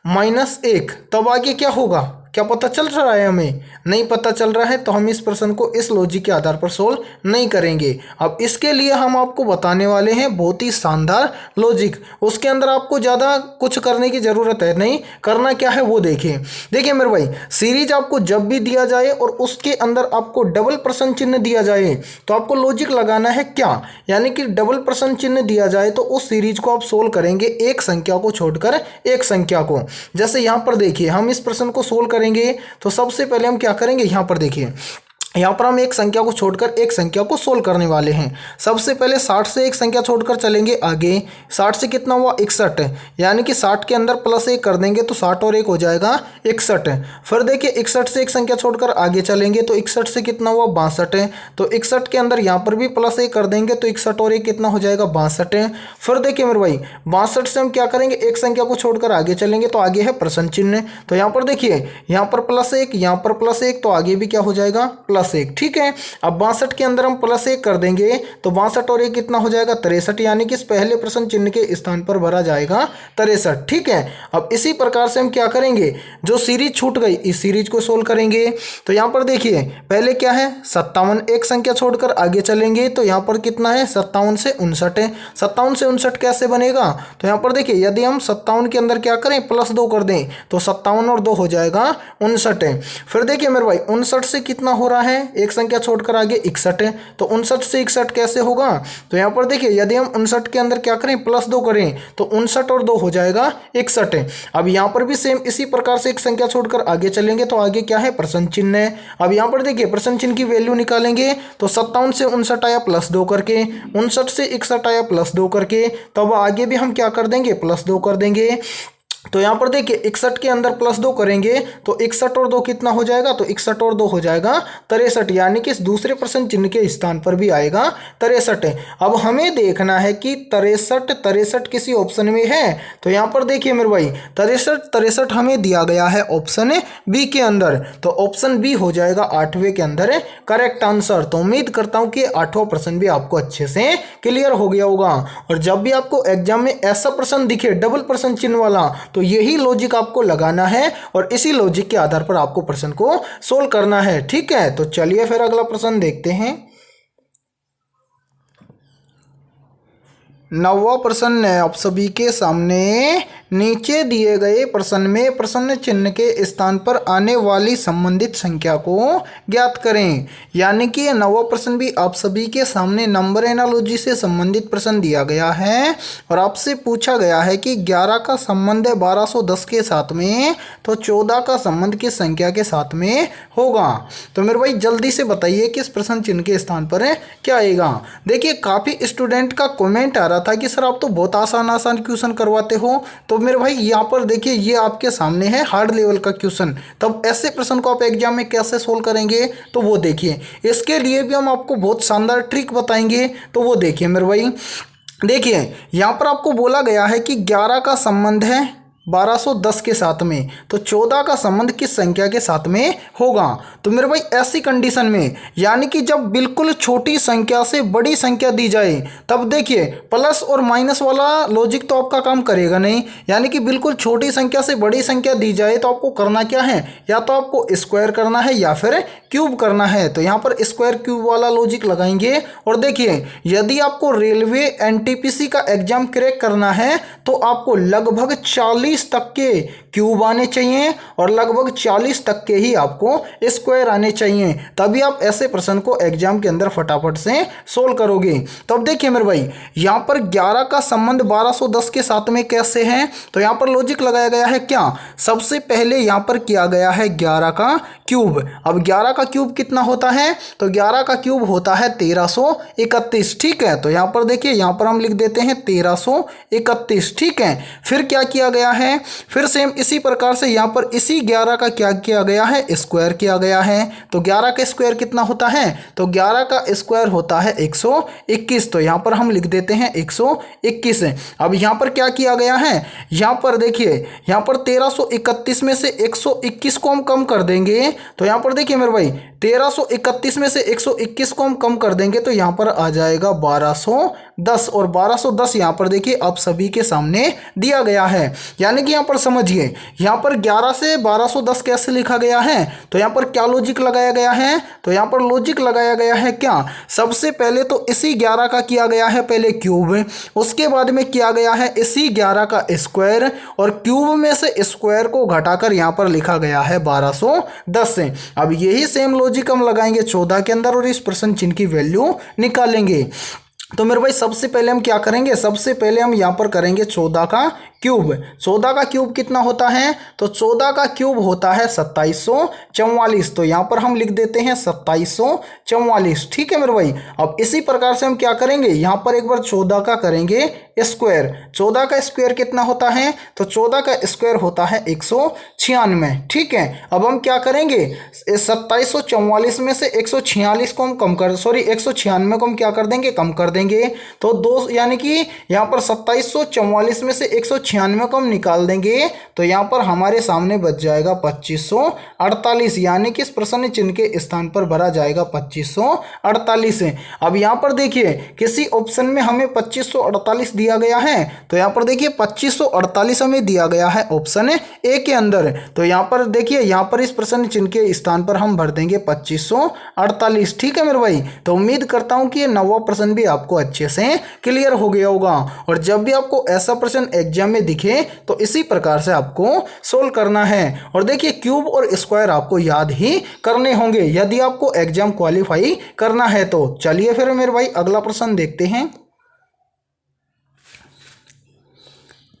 Speaker 1: -1, तब आगे क्या होगा, क्या पता चल रहा है हमें, नहीं पता चल रहा है। तो हम इस प्रश्न को इस लॉजिक के आधार पर सोल्व नहीं करेंगे। अब इसके लिए हम आपको बताने वाले हैं बहुत ही शानदार लॉजिक, उसके अंदर आपको ज़्यादा कुछ करने की ज़रूरत है नहीं। करना क्या है वो देखिए। देखिए मेरे भाई सीरीज आपको जब भी दिया जाए और उसके अंदर आपको डबल प्रश्न चिन्ह दिया जाए तो आपको लॉजिक लगाना है क्या, यानी कि डबल प्रश्न चिन्ह दिया जाए तो उस सीरीज को आप सोल्व करेंगे एक संख्या को छोड़कर एक संख्या को। जैसे यहाँ पर देखिए हम इस प्रश्न को सोल्व करेंगे तो सबसे पहले हम क्या करेंगे, यहाँ पर देखिए यहाँ पर हम एक संख्या को छोड़कर एक संख्या को सोल्व करने वाले हैं। सबसे पहले 60 से एक संख्या छोड़कर चलेंगे आगे। 60 से कितना हुआ 61, यानी कि 60 के अंदर +1 कर देंगे तो 60 और 1 हो जाएगा 61। फिर देखिए 61 से एक संख्या छोड़कर आगे चलेंगे तो 61 से कितना हुआ 62, तो 61 के अंदर यहाँ पर भी +1 कर देंगे तो 61 और 1 कितना हो जाएगा 62। फिर देखिए मेरे भाई 62 से हम क्या करेंगे एक संख्या को छोड़कर आगे चलेंगे तो आगे है प्रश्न चिन्ह। तो यहाँ पर देखिए यहाँ पर +1, यहाँ पर +1, तो आगे भी क्या हो जाएगा +1। ठीक है, अब 62 के अंदर हम +1 कर देंगे तो 62 और 1 कितना हो जाएगा 63, यानी कि इस पहले प्रश्न चिन्ह के स्थान पर भरा जाएगा 63। ठीक है, अब इसी प्रकार से हम क्या करेंगे, जो सीरीज छूट गई इस सीरीज को सोल्व करेंगे। तो यहाँ पर देखिए पहले क्या है 57, एक संख्या छोड़कर आगे चलेंगे तो यहाँ पर कितना है 57 से 59। 57 से 59 कैसे बनेगा, तो यहाँ पर देखिए यदि हम 57 के अंदर क्या करें +2 कर दें तो 57 और 2 हो जाएगा 59। फिर देखिए मेरे भाई 59 से कितना हो रहा है एक संख्या छोड़कर आगे 61, तो 59 से 61 कैसे होगा। तो यहाँ पर देखिए यदि हम 59 के अंदर क्या करें +2 करें तो 59 और 2 हो जाएगा 61। अब यहाँ पर भी सेम इसी प्रकार से एक संख्या छोड़कर आगे चलेंगे तो आगे क्या है प्रश्न चिन्ह है। अब यहाँ पर देखिए प्रश्न चिन्ह की वैल्यू निकालेंगे तो 57 से 59 आया +2 करके, 59 से 61 आया +2 करके, तब आगे भी हम क्या कर देंगे +2 कर देंगे। तो यहाँ पर देखिए 61 के अंदर +2 करेंगे तो 61 और 2 कितना हो जाएगा, तो 61 और 2 हो जाएगा 63, यानी कि इस दूसरे प्रश्न चिन्ह के स्थान पर भी आएगा 63। अब हमें देखना है कि 63 किसी ऑप्शन में है। तो यहाँ पर देखिए मेरे भाई 63 हमें दिया गया है ऑप्शन बी के अंदर, तो ऑप्शन बी हो जाएगा 8वें के अंदर करेक्ट आंसर। तो उम्मीद करता हूँ कि 8वां प्रश्न भी आपको अच्छे से क्लियर हो गया होगा। और जब भी आपको एग्जाम में ऐसा प्रश्न दिखे डबल प्रश्न चिन्ह वाला तो यही लॉजिक आपको लगाना है और इसी लॉजिक के आधार पर आपको प्रश्न को सोल्व करना है। ठीक है, तो चलिए फिर अगला प्रश्न देखते हैं। 9वां प्रश्न है आप सभी के सामने। नीचे दिए गए प्रश्न में प्रश्न चिन्ह के स्थान पर आने वाली संबंधित संख्या को ज्ञात करें। यानी कि यह 9वां प्रश्न भी आप सभी के सामने नंबर एनालॉजी से संबंधित प्रश्न दिया गया है और आपसे पूछा गया है कि 11 का संबंध है 1210 के साथ में, तो 14 का संबंध किस संख्या के साथ में होगा। तो मेरे भाई जल्दी से बताइए कि इस प्रश्न चिन्ह के स्थान पर क्या आएगा। देखिए काफ़ी स्टूडेंट का कॉमेंट आ रहा था कि सर आप तो बहुत आसान आसान क्वेश्चन करवाते हो। तो मेरे भाई यहाँ पर देखिए ये आपके सामने है हार्ड लेवल का क्वेश्चन। तब ऐसे प्रश्न को आप एग्जाम में कैसे सोल्व करेंगे तो वो देखिए। इसके लिए भी हम आपको बहुत शानदार ट्रिक बताएंगे, तो वो देखिए मेरे भाई। देखिए यहाँ पर आपको बोला गया है कि 11 का संबंध है 1210 के साथ में, तो 14 का संबंध किस संख्या के साथ में होगा। तो मेरे भाई ऐसी कंडीशन में यानी कि जब बिल्कुल छोटी संख्या से बड़ी संख्या दी जाए, तब देखिए प्लस और माइनस वाला लॉजिक तो आपका काम करेगा नहीं। यानी कि बिल्कुल छोटी संख्या से बड़ी संख्या दी जाए तो आपको करना क्या है, या तो आपको स्क्वायर करना है या फिर क्यूब करना है। तो यहाँ पर स्क्वायर क्यूब वाला लॉजिक लगाएंगे। और देखिए यदि आपको रेलवे एनटीपीसी का एग्जाम क्रैक करना है तो आपको लगभग 40 तक के क्यूब आने चाहिए और लगभग 40 तक के ही आपको स्क्वायर आने चाहिए, तभी आप ऐसे प्रश्न को एग्जाम के अंदर फटाफट से सोल्व करोगे। तो अब देखिए मेरे भाई यहाँ पर 11 का संबंध 1210 के साथ में कैसे है, तो यहाँ पर लॉजिक लगाया गया है क्या, सबसे पहले यहाँ पर किया गया है 11 का क्यूब। अब 11 का क्यूब कितना होता है, तो 11 का क्यूब होता है 1331। ठीक है, तो यहाँ पर देखिए यहाँ पर हम लिख देते हैं 1331। ठीक है, फिर क्या किया गया है, फिर सेम इसी प्रकार से यहाँ पर इसी 11 का क्या किया गया है, स्क्वायर किया गया है। तो 11 का स्क्वायर कितना होता है, तो 11 का स्क्वायर होता है 121। तो यहाँ पर हम लिख देते हैं 121। अब यहाँ पर क्या किया गया है, यहाँ पर देखिए यहाँ पर 1331 में से 121 को हम कम कर देंगे। तो यहाँ पर देखिए मेरे भाई 1331 में से 121 को हम कम कर देंगे तो यहाँ पर आ जाएगा 1210। और 1210 यहाँ पर देखिए आप सभी के सामने दिया गया है। यानी कि यहाँ पर समझिए यहाँ पर 11 से 1210 कैसे लिखा गया है, तो यहाँ पर क्या लॉजिक लगाया गया है, तो यहाँ पर लॉजिक लगाया गया है क्या, सबसे पहले तो इसी 11 का किया गया है पहले क्यूब, उसके बाद में किया गया है इसी 11 का स्क्वायर, और क्यूब में से स्क्वायर को घटाकर यहाँ पर लिखा गया है 1210 से। अब यही सेम लॉजिक हम लगाएंगे 14 के अंदर और इस प्रश्न चिन्ह की वैल्यू निकालेंगे। तो मेरे भाई सबसे पहले हम क्या करेंगे, सबसे पहले हम यहाँ पर करेंगे 14 का क्यूब। 14 का क्यूब कितना होता है, तो 14 का क्यूब होता है 2744। तो यहाँ पर हम लिख देते हैं 2744। ठीक है मेरे भाई, अब इसी प्रकार से हम क्या करेंगे, यहाँ पर एक बार 14 का करेंगे स्क्वायर। 14 का स्क्वायर कितना होता है, तो 14 का स्क्वायर होता है 196। ठीक है, अब हम क्या करेंगे, 2744 में से 146 को हम कम कर 196 को हम क्या कर देंगे, कम कर देंगे। तो दो यानी कि यहाँ पर 2744 में से 196 को हम निकाल देंगे तो यहाँ पर हमारे सामने बच जाएगा 2548। यानी कि इस प्रश्न चिन्ह के स्थान पर भरा जाएगा 2548। अब यहाँ पर देखिए किसी ऑप्शन में हमें 2548 दिया गया है, तो यहाँ पर देखिए 2548 हमें दिया गया है ऑप्शन ए के अंदर। तो यहाँ पर देखिए यहाँ पर इस प्रश्न चिन्ह के स्थान पर हम भर देंगे 2548। ठीक है मेरे भाई, तो उम्मीद करता हूँ कि ये 9वां प्रश्न भी आपको अच्छे से क्लियर हो गया होगा। और जब भी आपको ऐसा प्रश्न एग्जाम में दिखे तो इसी प्रकार से आपको सोल्व करना है। और देखिए क्यूब और स्क्वायर आपको याद ही करने होंगे यदि आपको एग्जाम क्वालिफाई करना है। तो चलिए फिर मेरे भाई अगला प्रश्न देखते हैं।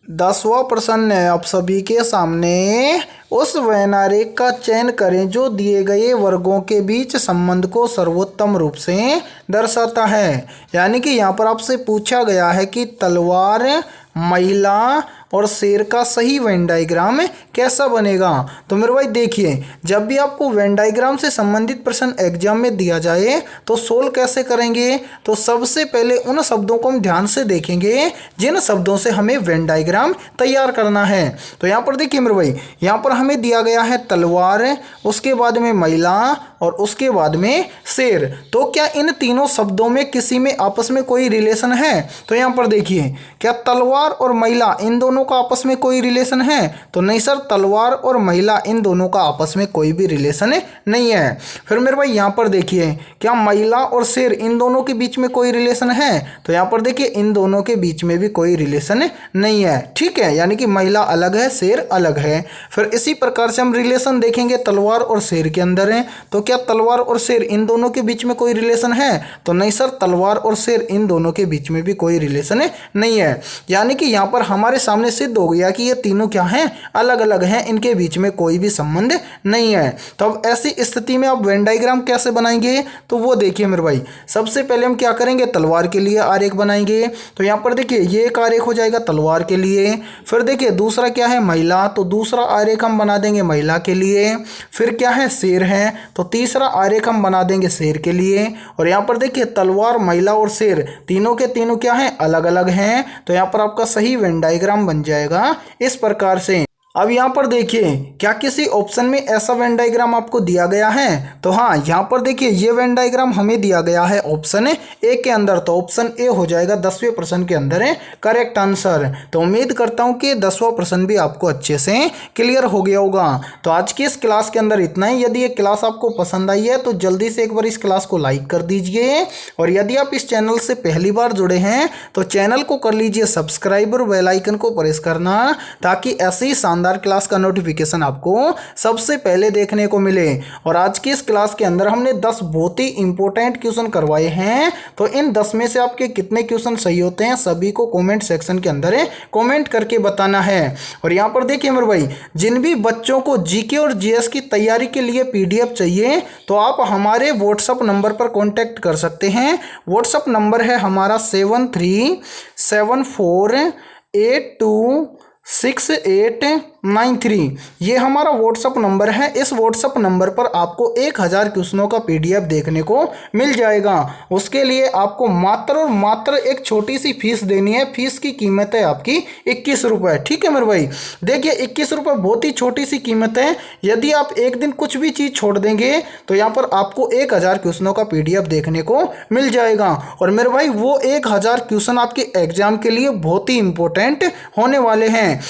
Speaker 1: 10वां प्रश्न है आप सभी के सामने। उस वैनारेख का चयन करें जो दिए गए वर्गों के बीच संबंध को सर्वोत्तम रूप से दर्शाता है। यानी कि यहाँ पर आपसे पूछा गया है कि तलवार, महिला और शेर का सही वेन डायग्राम कैसा बनेगा। तो मेरे भाई देखिए जब भी आपको वेन डायग्राम से संबंधित प्रश्न एग्जाम में दिया जाए तो सोल्व कैसे करेंगे, तो सबसे पहले उन शब्दों को हम ध्यान से देखेंगे जिन शब्दों से हमें वेन डायग्राम तैयार करना है। तो यहाँ पर देखिए मेरे भाई यहाँ पर हमें दिया गया है तलवार, उसके बाद में महिला और उसके बाद में शेर। तो क्या इन तीनों शब्दों में किसी में आपस में कोई रिलेशन है, तो यहाँ पर देखिए क्या तलवार और महिला इन दोनों का आपस में कोई रिलेशन है, तो नहीं सर तलवार और महिला इन दोनों का आपस में कोई भी रिलेशन नहीं है। फिर मेरे भाई यहाँ पर देखिए क्या महिला और शेर इन दोनों के बीच में कोई रिलेशन है, तो यहाँ पर देखिए इन दोनों के बीच में भी कोई रिलेशन नहीं है। ठीक है, यानी कि महिला अलग है शेर अलग है। फिर इसी प्रकार से हम रिलेशन देखेंगे तलवार और शेर के अंदर है, तो क्या क्या तलवार और शेर इन दोनों के बीच में कोई रिलेशन है? तो नहीं सर, तलवार और शेर इन दोनों के बीच में भी कोई रिलेशन नहीं है। यानी कि यहाँ पर हमारे सामने सिद्ध हो गया कि ये तीनों क्या हैं, अलग अलग हैं, इनके बीच में कोई भी संबंध नहीं है। तो अब ऐसी स्थिति में आप वेन डायग्राम कैसे बनाएंगे? तो वो देखिए मेरे भाई, सबसे पहले हम क्या करेंगे, तलवार के लिए आरेख बनाएंगे। तो यहाँ पर देखिए ये एक आरेख हो जाएगा तलवार के लिए। फिर देखिए दूसरा क्या है, महिला, तो दूसरा आरेख हम बना देंगे महिला के लिए। फिर क्या है, शेर है, तो तीसरा आरेख हम बना देंगे शेर के लिए। और यहाँ पर देखिए तलवार, महिला और शेर तीनों के तीनों क्या हैं, अलग अलग हैं। तो यहाँ पर आपका सही वेन डायग्राम बन जाएगा इस प्रकार से। अब यहाँ पर देखिए क्या किसी ऑप्शन में ऐसा वेन डायग्राम आपको दिया गया है? तो हाँ, यहाँ पर देखिए ये वेन डायग्राम हमें दिया गया है ऑप्शन ए के अंदर। तो ऑप्शन ए हो जाएगा 10वें प्रश्न के अंदर है करेक्ट आंसर। तो उम्मीद करता हूँ कि 10वां प्रश्न भी आपको अच्छे से क्लियर हो गया होगा। तो आज की इस क्लास के अंदर इतना ही। यदि ये क्लास आपको पसंद आई है तो जल्दी से एक बार इस क्लास को लाइक कर दीजिए। और यदि आप इस चैनल से पहली बार जुड़े हैं तो चैनल को कर लीजिए सब्सक्राइब और बेल आइकन को प्रेस करना, ताकि ऐसे ही शानदार क्लास का नोटिफिकेशन आपको सबसे पहले देखने को मिले। और आज की इस क्लास के अंदर हमने 10 बहुत ही इंपॉर्टेंट क्वेश्चन करवाए हैं। तो इन 10 में से आपके कितने क्वेश्चन सही होते हैं सभी को कमेंट सेक्शन के अंदर कमेंट करके बताना है। और यहाँ पर देखिए मेरे भाई, जिन भी बच्चों को जीके और जीएस की तैयारी के लिए पीडीएफ चाहिए तो आप हमारे व्हाट्सएप नंबर पर कॉन्टैक्ट कर सकते हैं। व्हाट्सएप नंबर है हमारा 7374826893। ये हमारा व्हाट्सअप नंबर है। इस व्हाट्सअप नंबर पर आपको 1000 क्वेश्चनों का पीडीएफ देखने को मिल जाएगा। उसके लिए आपको मात्र और मात्र एक छोटी सी फीस देनी है। फीस की कीमत है आपकी 21 रुपये। ठीक है मेरे भाई, देखिए 21 रुपये बहुत ही छोटी सी कीमत है। यदि आप एक दिन कुछ भी चीज़ छोड़ देंगे तो यहाँ पर आपको 1000 क्वेश्चनों का पीडीएफ देखने को मिल जाएगा। और मेरे भाई वो 1000 क्वेश्चन आपके एग्जाम के लिए बहुत ही इंपॉर्टेंट होने वाले हैं।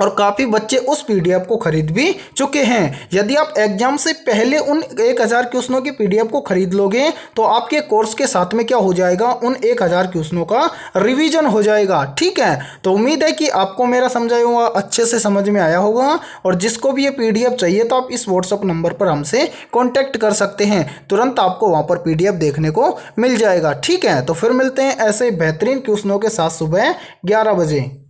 Speaker 1: और काफ़ी बच्चे उस पीडीएफ को खरीद भी चुके हैं। यदि आप एग्जाम से पहले उन 1000 क्वेश्चनों की पीडीएफ को खरीद लोगे तो आपके कोर्स के साथ में क्या हो जाएगा, उन 1000 क्वेश्चनों का रिवीजन हो जाएगा। ठीक है, तो उम्मीद है कि आपको मेरा समझाया हुआ अच्छे से समझ में आया होगा। और जिसको भी ये पीडीएफ चाहिए तो आप इस व्हाट्सअप नंबर पर हमसे कॉन्टैक्ट कर सकते हैं। तुरंत आपको वहाँ पर पीडीएफ देखने को मिल जाएगा। ठीक है, तो फिर मिलते हैं ऐसे बेहतरीन क्वेश्चनों के साथ सुबह 11 बजे।